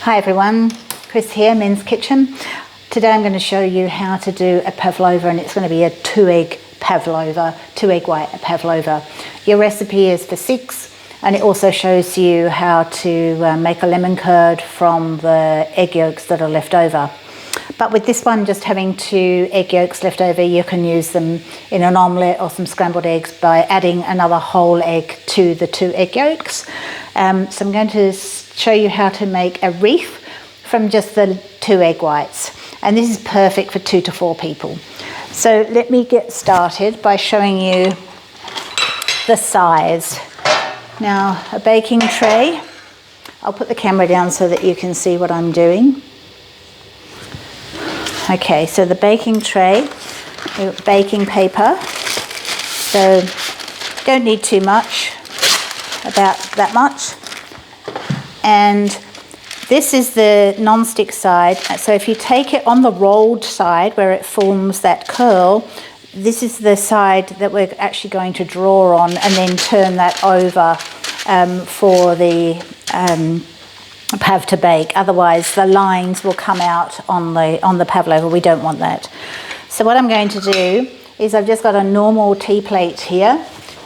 Hi everyone, Chris here, Men's Kitchen. Today I'm going to show you how to do a pavlova, and it's going to be a 2-egg pavlova, 2-egg white pavlova. Your recipe is for 6, and it also shows you how to make a lemon curd from the egg yolks that are left over. But with this one just having 2 egg yolks left over, you can use them in an omelette or some scrambled eggs by adding another whole egg to the 2 egg yolks. So I'm going to show you how to make a wreath from just the 2 egg whites. And this is perfect for 2 to 4 people. So let me get started by showing you the size. Now, a baking tray. I'll put the camera down so that you can see what I'm doing. Okay, so the baking tray, baking paper. So don't need too much, about that much. And this is the non-stick side. So if you take it on the rolled side where it forms that curl, this is the side that we're actually going to draw on and then turn that over for the pav to bake. Otherwise the lines will come out on the pavlova. We don't want that. So what I'm going to do is I've just got a normal tea plate here,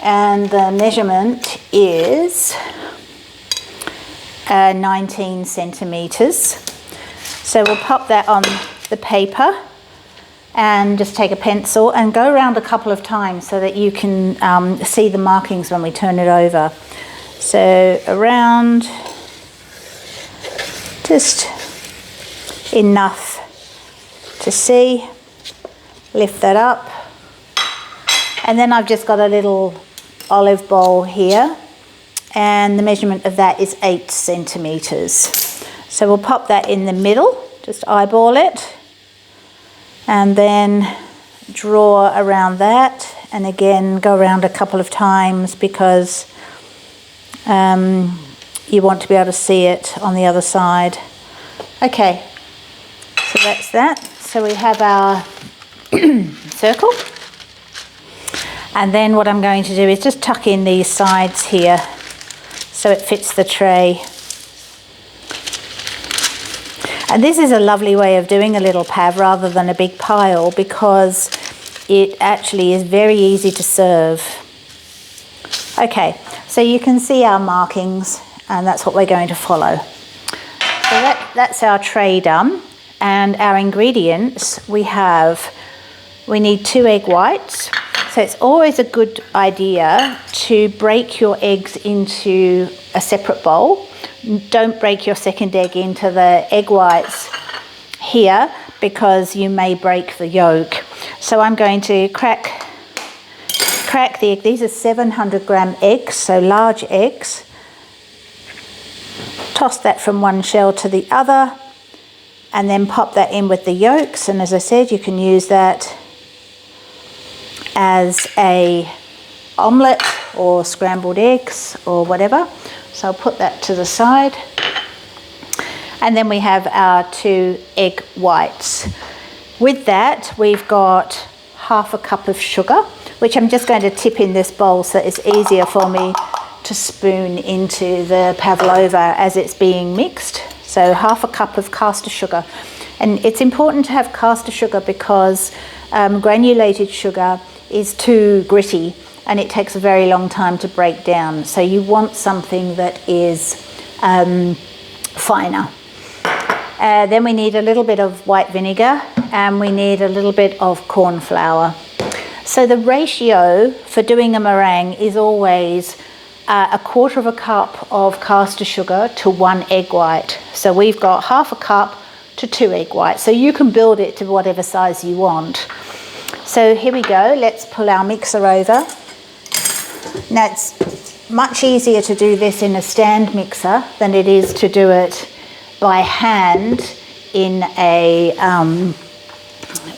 and the measurement is 19 centimeters. So we'll pop that on the paper and just take a pencil and go around a couple of times so that you can see the markings when we turn it over. So around just enough to see. Lift that up, and then I've just got a little olive bowl here, and the measurement of that is 8 centimeters. So we'll pop that in the middle, just eyeball it, and then draw around that, and again go around a couple of times because you want to be able to see it on the other side. Okay, so that's that. So we have our circle, and then what I'm going to do is just tuck in these sides here so it fits the tray. And this is a lovely way of doing a little pav rather than a big pile, because it actually is very easy to serve. Okay, so you can see our markings, and that's what we're going to follow. So that's our tray done, and our ingredients we need 2 egg whites. So it's always a good idea to break your eggs into a separate bowl. Don't break your second egg into the egg whites here, because you may break the yolk. So I'm going to crack the egg. These are 700 gram eggs, so large eggs. Toss that from one shell to the other, and then pop that in with the yolks. And as I said, you can use that as a omelette or scrambled eggs or whatever. So I'll put that to the side. And then we have our 2 egg whites. With that, we've got half a cup of sugar, which I'm just going to tip in this bowl so it's easier for me to spoon into the pavlova as it's being mixed. So half a cup of caster sugar. And it's important to have caster sugar because granulated sugar is too gritty and it takes a very long time to break down. So you want something that is finer. Then we need a little bit of white vinegar, and we need a little bit of corn flour. So the ratio for doing a meringue is always 1/4 cup of caster sugar to 1 egg white. So we've got half a cup to 2 egg whites. So you can build it to whatever size you want. So here we go. Let's pull our mixer over. Now it's much easier to do this in a stand mixer than it is to do it by hand in a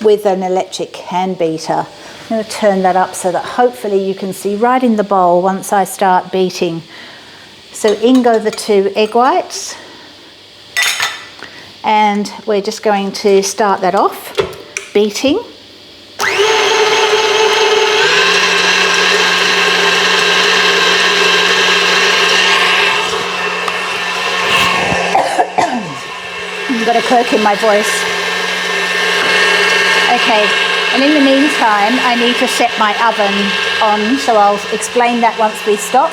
with an electric hand beater. I'm going to turn that up so that hopefully you can see right in the bowl once I start beating. So in go the 2 egg whites, and we're just going to start that off beating. I've got a croak in my voice. Okay, and in the meantime, I need to set my oven on, so I'll explain that once we stop.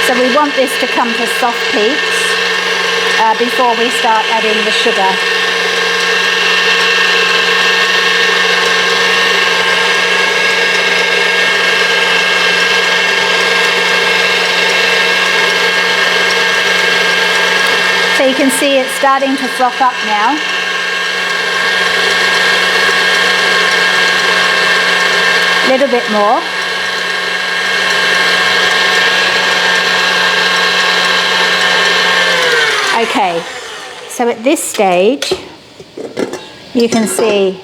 So we want this to come to soft peaks before we start adding the sugar. So you can see it's starting to froth up now. A little bit more. Okay, so at this stage, you can see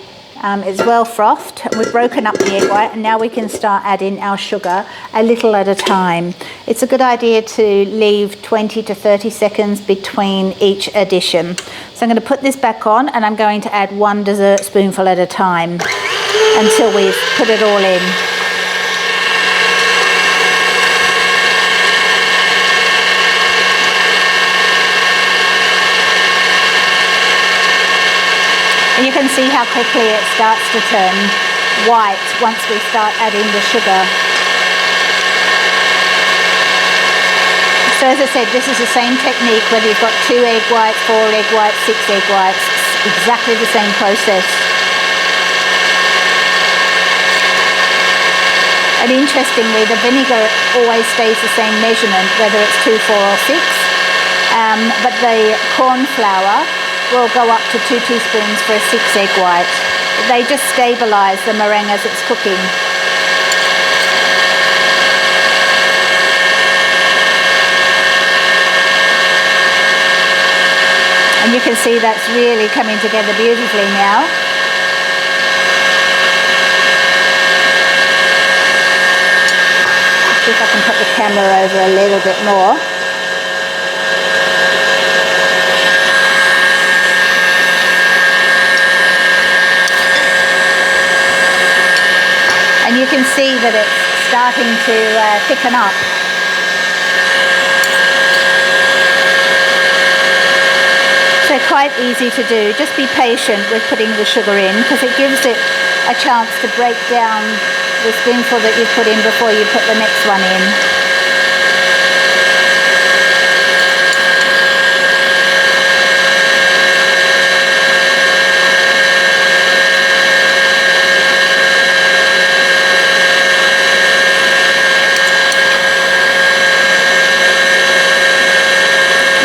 it's well frothed. We've broken up the egg white, and now we can start adding our sugar a little at a time. It's a good idea to leave 20 to 30 seconds between each addition. So I'm going to put this back on, and I'm going to add 1 dessert spoonful at a time until we've put it all in. And you can see how quickly it starts to turn white once we start adding the sugar. So as I said, this is the same technique whether you've got 2 egg whites, 4 egg whites, 6 egg whites. It's exactly the same process. And interestingly, the vinegar always stays the same measurement, whether it's 2, 4 or 6. But the corn flour will go up to 2 teaspoons for a 6 egg white. They just stabilise the meringue as it's cooking. And you can see that's really coming together beautifully now. Let's see if I can put the camera over a little bit more. And you can see that it's starting to thicken up. So quite easy to do. Just be patient with putting the sugar in, because it gives it a chance to break down the spoonful that you put in before you put the next one in.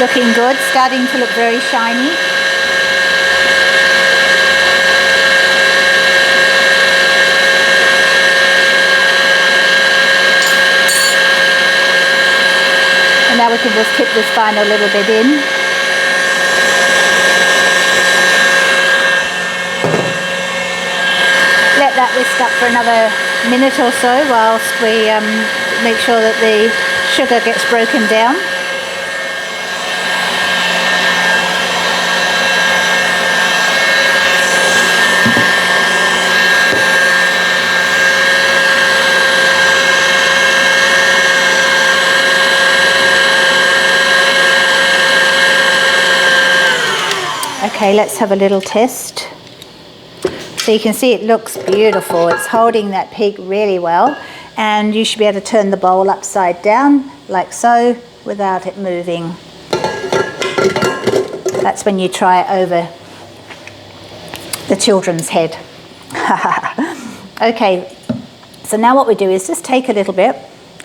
Looking good, starting to look very shiny. And now we can just tip this final little bit in. Let that whisk up for another minute or so whilst we make sure that the sugar gets broken down. Okay, let's have a little test. So you can see it looks beautiful. It's holding that peak really well, and you should be able to turn the bowl upside down like so without it moving. That's when you try it over the children's head. Okay, so now what we do is just take a little bit,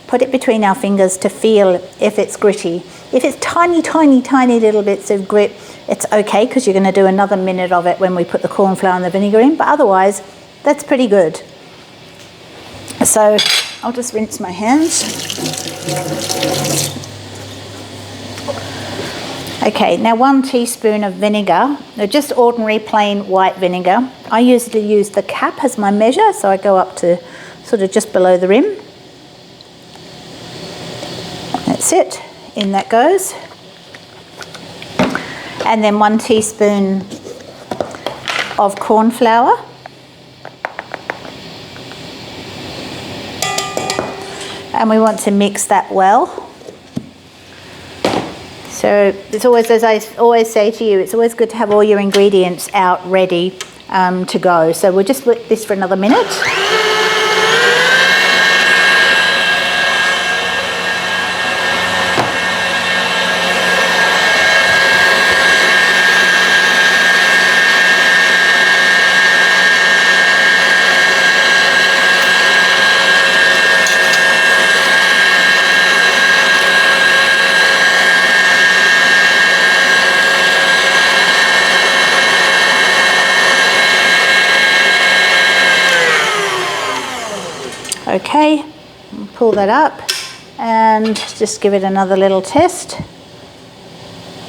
put it between our fingers to feel if it's gritty. If it's tiny, tiny, tiny little bits of grit, it's okay, because you're going to do another minute of it when we put the corn flour and the vinegar in, but otherwise that's pretty good. So I'll just rinse my hands. Okay, now 1 teaspoon of vinegar, just ordinary plain white vinegar. I usually use the cap as my measure, so I go up to sort of just below the rim. That's it, in that goes. And then 1 teaspoon of corn flour. And we want to mix that well. So it's always, as I always say to you, it's always good to have all your ingredients out ready to go. So we'll just let this for another minute. Okay, pull that up and just give it another little test.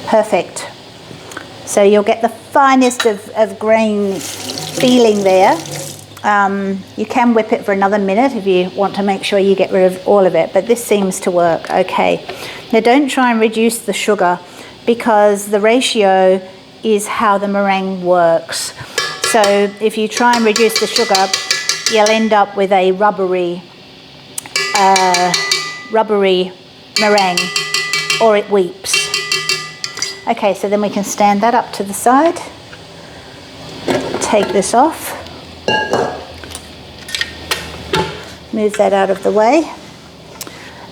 Perfect. So you'll get the finest of grain feeling there. You can whip it for another minute if you want to make sure you get rid of all of it, but this seems to work. Okay, now don't try and reduce the sugar because the ratio is how the meringue works. So if you try and reduce the sugar, you'll end up with a rubbery meringue, or it weeps. Okay, so then we can stand that up to the side. Take this off. Move that out of the way.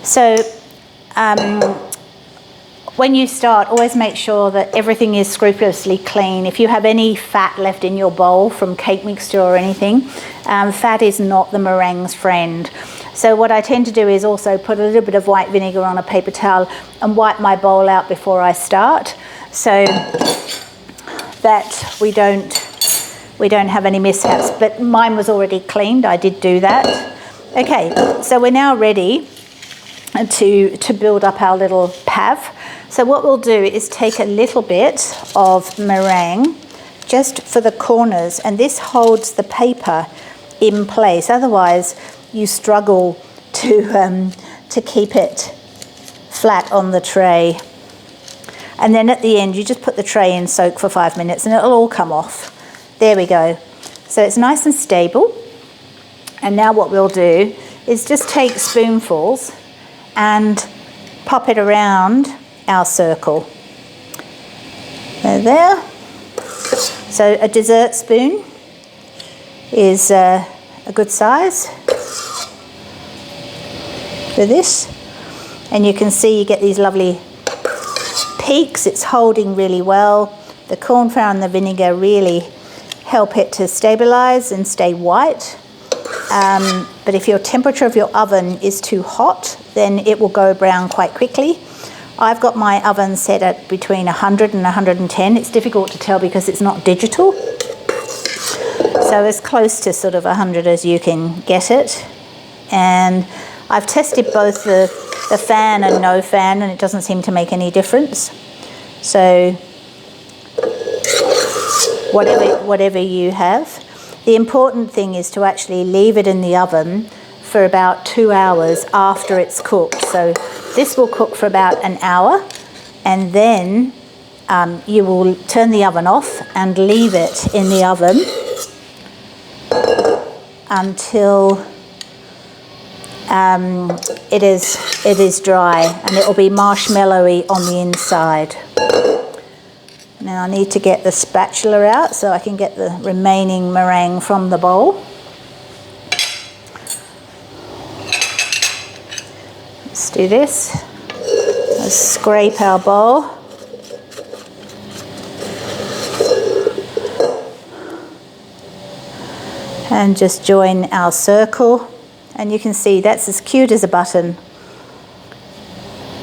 So when you start, always make sure that everything is scrupulously clean. If you have any fat left in your bowl from cake mixture or anything, fat is not the meringue's friend. So what I tend to do is also put a little bit of white vinegar on a paper towel and wipe my bowl out before I start, so that we don't have any mishaps. But mine was already cleaned, I did do that. Okay, so we're now ready to build up our little pav. So what we'll do is take a little bit of meringue just for the corners, and this holds the paper in place. Otherwise you struggle to keep it flat on the tray. And then at the end you just put the tray in soak for 5 minutes and it'll all come off. There we go. So it's nice and stable. And now what we'll do is just take spoonfuls and pop it around our circle. There. So a dessert spoon is a good size for this. And you can see you get these lovely peaks. It's holding really well. The corn flour and the vinegar really help it to stabilise and stay white. But if your temperature of your oven is too hot, then it will go brown quite quickly. I've got my oven set at between 100 and 110. It's difficult to tell because it's not digital. So as close to sort of 100 as you can get it. And I've tested both the fan and no fan, and it doesn't seem to make any difference. So whatever you have. The important thing is to actually leave it in the oven for about 2 hours after it's cooked. So this will cook for about an hour, and then you will turn the oven off and leave it in the oven until it is dry, and it will be marshmallowy on the inside. Now I need to get the spatula out so I can get the remaining meringue from the bowl. Let's do this. Let's scrape our bowl. And just join our circle. And you can see that's as cute as a button.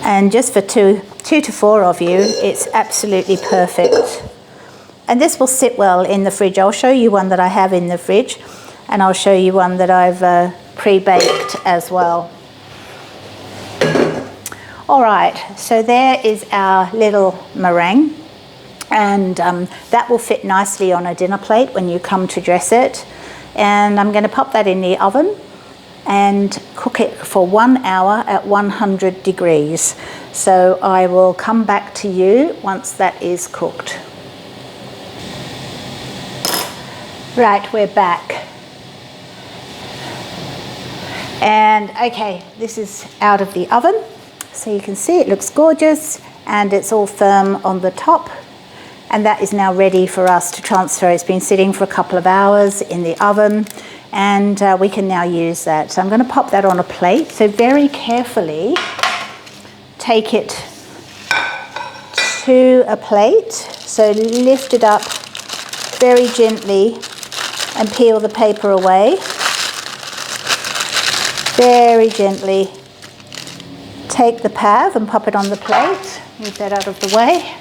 And just for two to four of you, it's absolutely perfect. And this will sit well in the fridge. I'll show you one that I have in the fridge, and I'll show you one that I've pre-baked as well. All right, so there is our little meringue, and that will fit nicely on a dinner plate when you come to dress it. And I'm going to pop that in the oven and cook it for 1 hour at 100 degrees. So I will come back to you once that is cooked. Right, we're back. And okay, this is out of the oven. So you can see it looks gorgeous and it's all firm on the top. And that is now ready for us to transfer. It's been sitting for a couple of hours in the oven, and we can now use that. So I'm going to pop that on a plate. So very carefully take it to a plate. So lift it up very gently and peel the paper away. Very gently take the pav and pop it on the plate. Move that out of the way.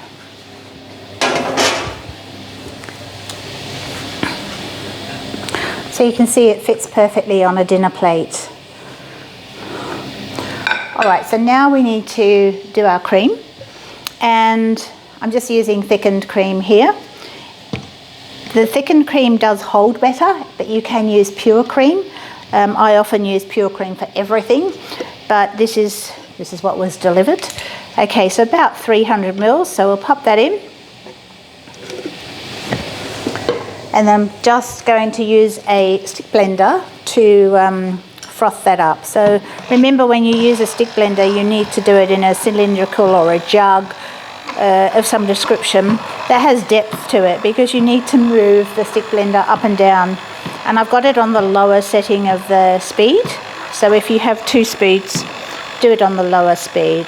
So you can see it fits perfectly on a dinner plate. All right, so now we need to do our cream, and I'm just using thickened cream here. The thickened cream does hold better, but you can use pure cream. I often use pure cream for everything, but this is what was delivered. Okay, so about 300 mils, so we'll pop that in. And I'm just going to use a stick blender to froth that up. So remember, when you use a stick blender, you need to do it in a cylindrical or a jug of some description that has depth to it, because you need to move the stick blender up and down. And I've got it on the lower setting of the speed. So if you have 2 speeds, do it on the lower speed.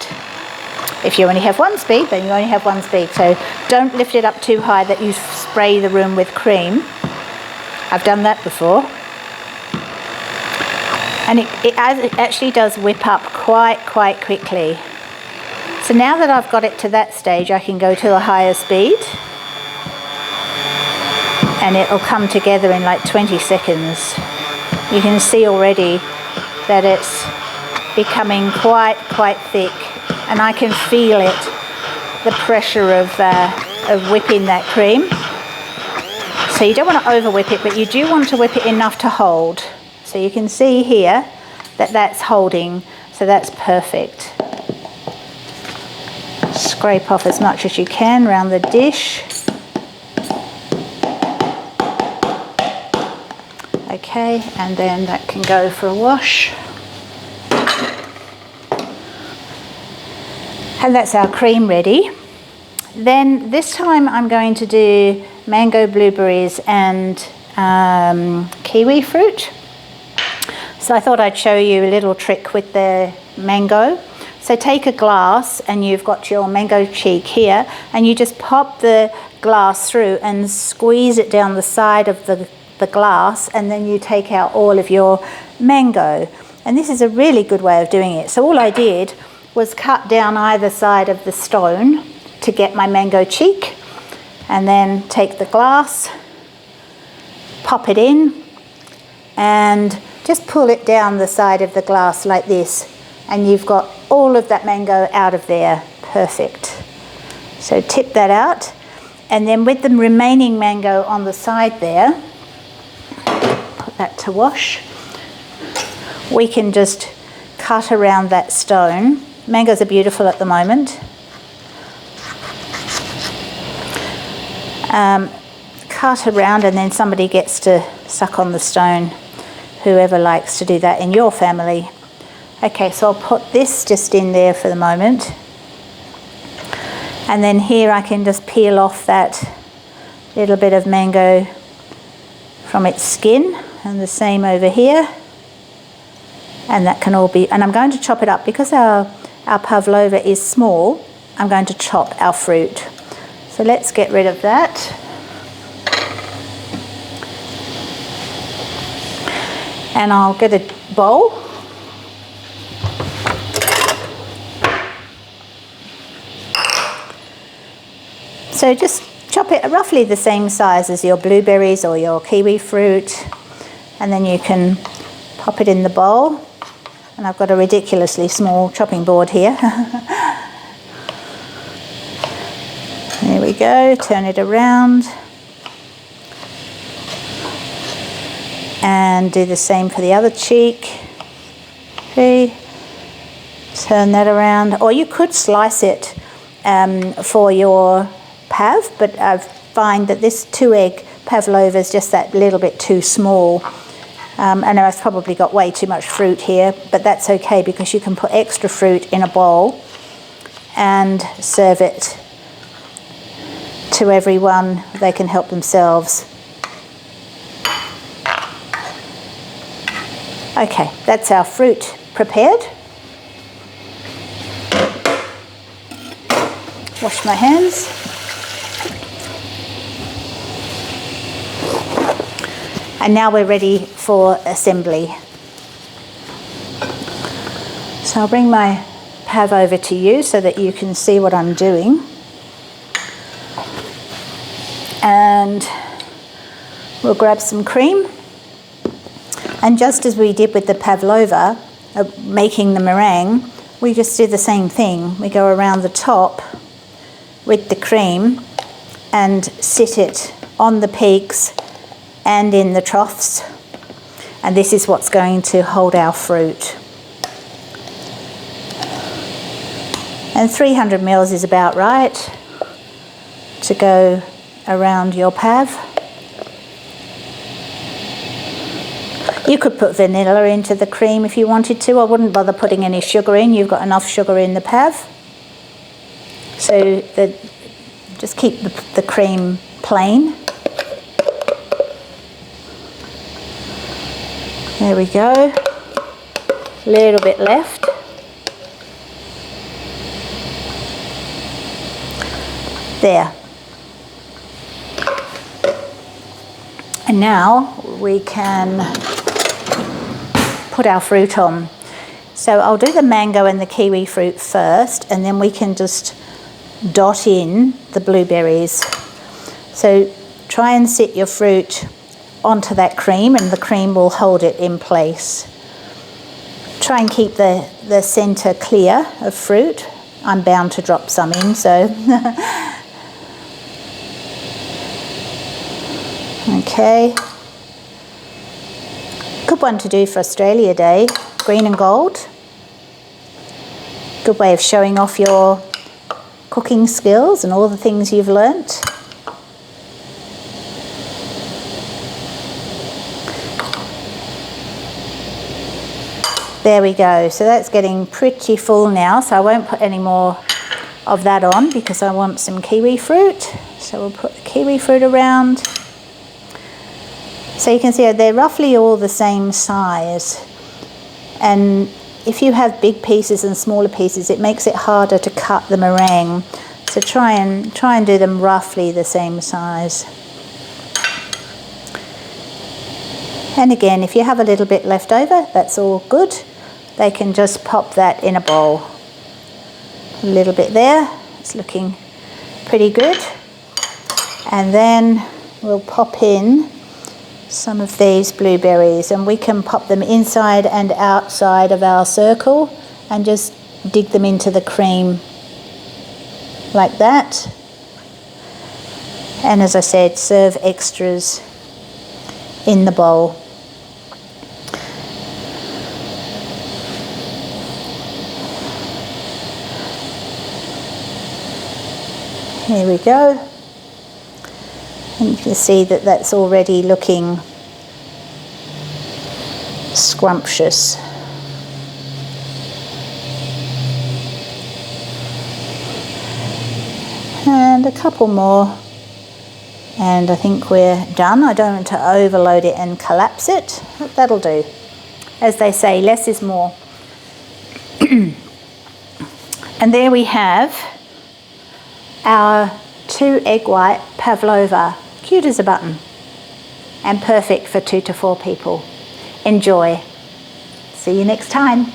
If you only have 1 speed, then you only have 1 speed. So don't lift it up too high that you spray the room with cream. I've done that before. And it actually does whip up quite quickly. So now that I've got it to that stage, I can go to a higher speed. And it'll come together in like 20 seconds. You can see already that it's becoming quite thick. And I can feel it, the pressure of whipping that cream. So you don't want to over whip it, but you do want to whip it enough to hold. So you can see here that that's holding, so that's perfect. Scrape off as much as you can around the dish. Okay, and then that can go for a wash. And that's our cream ready. Then this time I'm going to do mango, blueberries and kiwi fruit. So I thought I'd show you a little trick with the mango. So take a glass, and you've got your mango cheek here, and you just pop the glass through and squeeze it down the side of the glass, and then you take out all of your mango. And this is a really good way of doing it. So all I did was cut down either side of the stone to get my mango cheek, and then take the glass, pop it in, and just pull it down the side of the glass like this, and you've got all of that mango out of there. Perfect. So tip that out, and then with the remaining mango on the side there, put that to wash. We can just cut around that stone. Mangoes are beautiful at the moment. Cut around, and then somebody gets to suck on the stone, whoever likes to do that in your family. Okay, so I'll put this just in there for the moment. And then here I can just peel off that little bit of mango from its skin, and the same over here. And that can all be, and I'm going to chop it up because our pavlova is small. I'm going to chop our fruit. So let's get rid of that. And I'll get a bowl. So just chop it roughly the same size as your blueberries or your kiwi fruit, and then you can pop it in the bowl. And I've got a ridiculously small chopping board here. There we go, turn it around. And do the same for the other cheek. Okay. Turn that around. Or you could slice it for your pav, but I find that this 2-egg pavlova is just that little bit too small. I know I've probably got way too much fruit here, but that's okay because you can put extra fruit in a bowl and serve it to everyone. They can help themselves. Okay, that's our fruit prepared. Wash my hands. And now we're ready for assembly. So I'll bring my pav over to you so that you can see what I'm doing. And we'll grab some cream. And just as we did with the pavlova, making the meringue, we just do the same thing. We go around the top with the cream and sit it on the peaks and in the troughs. And this is what's going to hold our fruit. And 300 mils is about right to go around your pav. You could put vanilla into the cream if you wanted to. I wouldn't bother putting any sugar in. You've got enough sugar in the pav. So just keep the cream plain. There we go. A little bit left. There. And now we can put our fruit on. So I'll do the mango and the kiwi fruit first, and then we can just dot in the blueberries. So try and sit your fruit onto that cream, and the cream will hold it in place. Try and keep the centre clear of fruit. I'm bound to drop some in, so okay. Good one to do for Australia Day, green and gold. Good way of showing off your cooking skills and all the things you've learnt. There we go. So that's getting pretty full now, so I won't put any more of that on because I want some kiwi fruit. So we'll put the kiwi fruit around. So you can see they're roughly all the same size, and if you have big pieces and smaller pieces, it makes it harder to cut the meringue. So try and do them roughly the same size. And again, if you have a little bit left over, that's all good. They can just pop that in a bowl. A little bit there, it's looking pretty good. And then we'll pop in some of these blueberries, and we can pop them inside and outside of our circle and just dig them into the cream like that. And as I said, serve extras in the bowl. Here we go. And you can see that that's already looking scrumptious. And a couple more, and I think we're done. I don't want to overload it and collapse it, but that'll do. As they say, less is more. And there we have our 2 egg white pavlova, cute as a button, and perfect for 2 to 4 people. Enjoy. See you next time.